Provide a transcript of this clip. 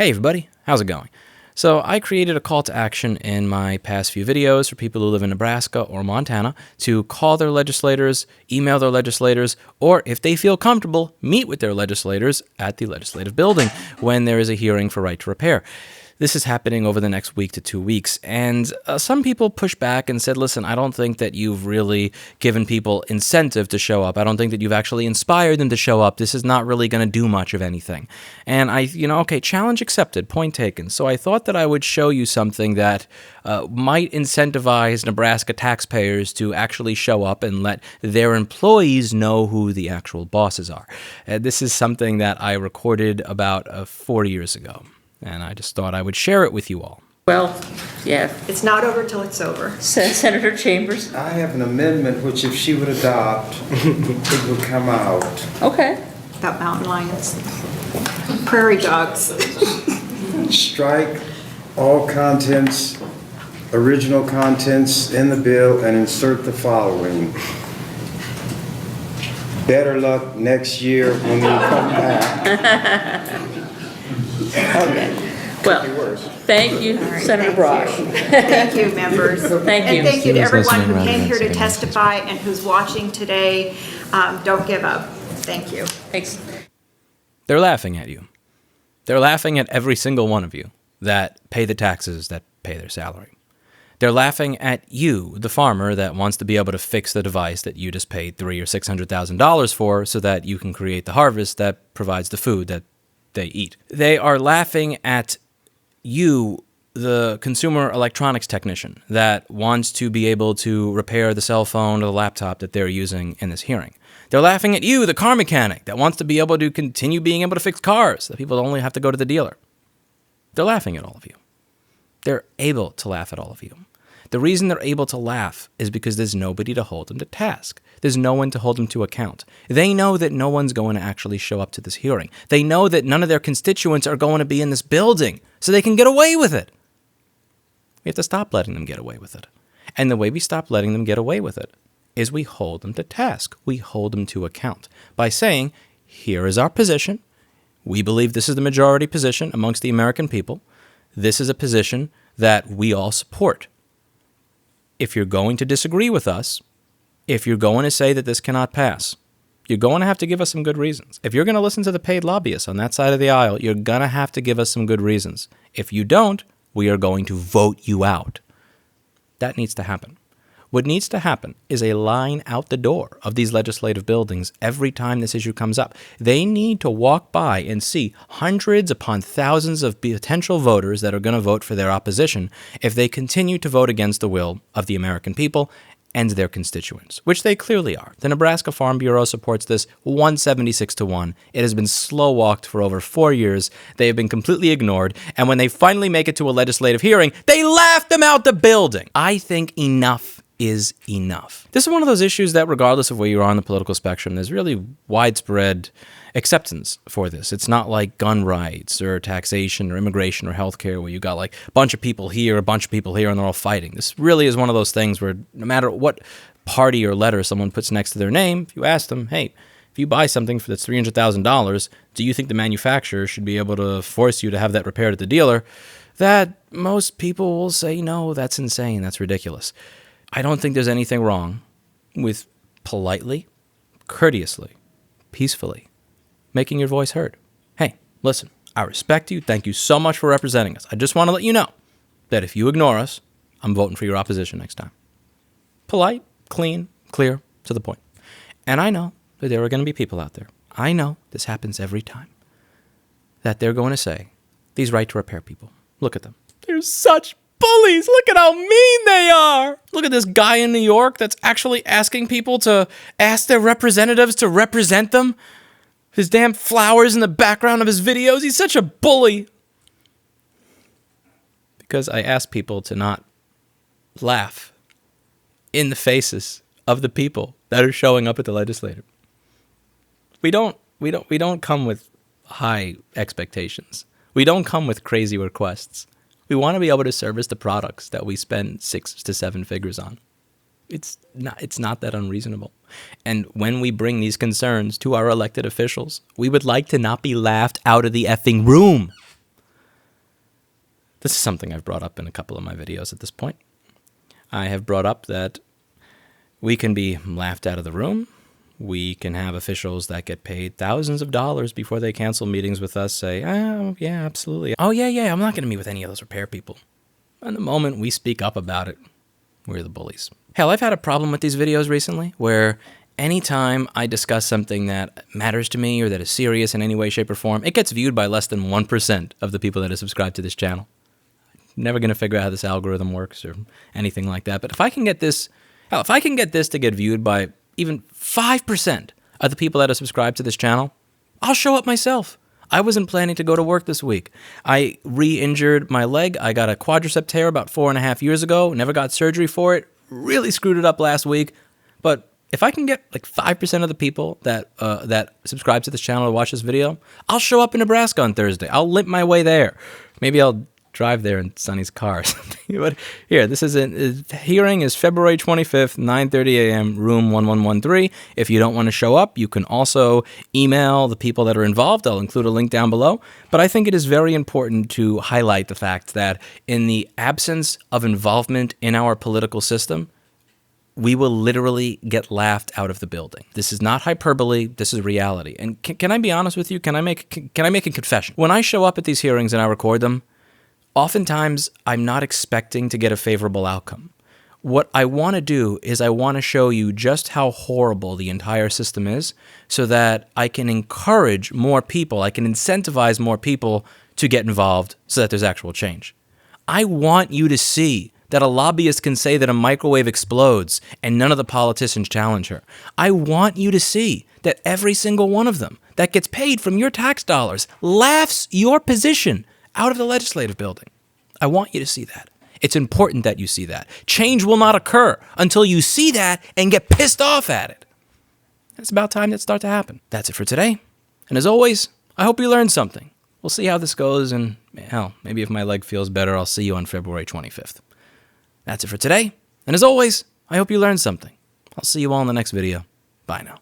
Hey everybody, how's it going? So I created a call to action in my past few videos for people who live in Nebraska or Montana to call their legislators, email their legislators, or if they feel comfortable, meet with their legislators at the legislative building when there is a hearing for right to repair. This is happening over the next week to 2 weeks, and some people pushed back and said, listen, I don't think that you've really given people incentive to show up. I don't think that you've actually inspired them to show up. This is not really going to do much of anything. And okay, challenge accepted, point taken. So I thought that I would show you something that might incentivize Nebraska taxpayers to actually show up and let their employees know who the actual bosses are. This is something that I recorded about 4 years ago. And I just thought I would share it with you all. Well, yeah. It's not over till it's over. Senator Chambers. I have an amendment which if she would adopt, it would come out. Okay. About mountain lions, prairie dogs. Strike all contents, original contents in the bill and insert the following. Better luck next year when we come back. Okay. Well, thank you, Senator Brosh. Thank you, members. Thank you. And thank you to everyone who Listening came here to rather than testify and who's watching today. Don't give up. Thank you. Thanks. They're laughing at you. They're laughing at every single one of you that pay the taxes that pay their salary. They're laughing at you, the farmer that wants to be able to fix the device that you just paid $300,000 or $600,000 for so that you can create the harvest that provides the food that they eat. They are laughing at you, the consumer electronics technician that wants to be able to repair the cell phone or the laptop that they're using in this hearing. They're laughing at you, the car mechanic that wants to be able to continue being able to fix cars, that people only have to go to the dealer. They're laughing at all of you. They're able to laugh at all of you. The reason they're able to laugh is because there's nobody to hold them to task. There's no one to hold them to account. They know that no one's going to actually show up to this hearing. They know that none of their constituents are going to be in this building, so they can get away with it. We have to stop letting them get away with it. And the way we stop letting them get away with it is we hold them to task. We hold them to account by saying, here is our position. We believe this is the majority position amongst the American people. This is a position that we all support. If you're going to disagree with us, if you're going to say that this cannot pass, you're going to have to give us some good reasons. If you're going to listen to the paid lobbyists on that side of the aisle, you're going to have to give us some good reasons. If you don't, we are going to vote you out. That needs to happen. What needs to happen is a line out the door of these legislative buildings every time this issue comes up. They need to walk by and see hundreds upon thousands of potential voters that are going to vote for their opposition if they continue to vote against the will of the American people and their constituents, which they clearly are. The Nebraska Farm Bureau supports this 176-1. It has been slow-walked for over 4 years. They have been completely ignored, and when they finally make it to a legislative hearing, they laugh them out the building. I think enough is enough. This is one of those issues that regardless of where you are on the political spectrum, there's really widespread acceptance for this. It's not like gun rights or taxation or immigration or healthcare where you got like a bunch of people here, a bunch of people here, and they're all fighting. This really is one of those things where no matter what party or letter someone puts next to their name, if you ask them, hey, if you buy something that's $300,000, do you think the manufacturer should be able to force you to have that repaired at the dealer? That most people will say, no, that's insane, that's ridiculous. I don't think there's anything wrong with politely, courteously, peacefully making your voice heard. Hey, listen, I respect you. Thank you so much for representing us. I just want to let you know that if you ignore us, I'm voting for your opposition next time. Polite, clean, clear, to the point. And I know that there are going to be people out there. I know this happens every time. That they're going to say, these right to repair people, look at them. They're such bullies. Look at how mean they are. Look at this guy in New York that's actually asking people to ask their representatives to represent them. His damn flowers in the background of his videos. He's such a bully. Because I asked people to not laugh in the faces of the people that are showing up at the legislature. We don't come with high expectations. We don't come with crazy requests. We want to be able to service the products that we spend 6 to 7 figures on. It's not that unreasonable. And when we bring these concerns to our elected officials, we would like to not be laughed out of the effing room. This is something I've brought up in a couple of my videos at this point. I have brought up that we can be laughed out of the room. We can have officials that get paid thousands of dollars before they cancel meetings with us say, oh, yeah, absolutely. Oh, yeah, I'm not going to meet with any of those repair people. And the moment we speak up about it, we're the bullies. Hell, I've had a problem with these videos recently where anytime I discuss something that matters to me or that is serious in any way, shape, or form, it gets viewed by less than 1% of the people that are subscribed to this channel. Never going to figure out how this algorithm works or anything like that. But if I can get this to get viewed by even 5% of the people that are subscribed to this channel, I'll show up myself. I wasn't planning to go to work this week. I re-injured my leg. I got a quadricep tear about 4.5 years ago. Never got surgery for it. Really screwed it up last week. But if I can get like 5% of the people that subscribe to this channel to watch this video, I'll show up in Nebraska on Thursday. I'll limp my way there. Maybe I'll drive there in Sonny's car or something. But here, hearing is February 25th, 9:30 a.m., room 1113. If you don't want to show up, you can also email the people that are involved. I'll include a link down below. But I think it is very important to highlight the fact that in the absence of involvement in our political system, we will literally get laughed out of the building. This is not hyperbole. This is reality. And can I be honest with you? Can I make a confession? When I show up at these hearings and I record them, oftentimes I'm not expecting to get a favorable outcome. What I want to do is I want to show you just how horrible the entire system is so that I can encourage more people, I can incentivize more people to get involved so that there's actual change. I want you to see that a lobbyist can say that a microwave explodes and none of the politicians challenge her. I want you to see that every single one of them that gets paid from your tax dollars laughs your position out of the legislative building. I want you to see that. It's important that you see that. Change will not occur until you see that and get pissed off at it. It's about time that start to happen. That's it for today. And as always, I hope you learned something. We'll see how this goes, and hell, maybe if my leg feels better, I'll see you on February 25th. That's it for today. And as always, I hope you learned something. I'll see you all in the next video. Bye now.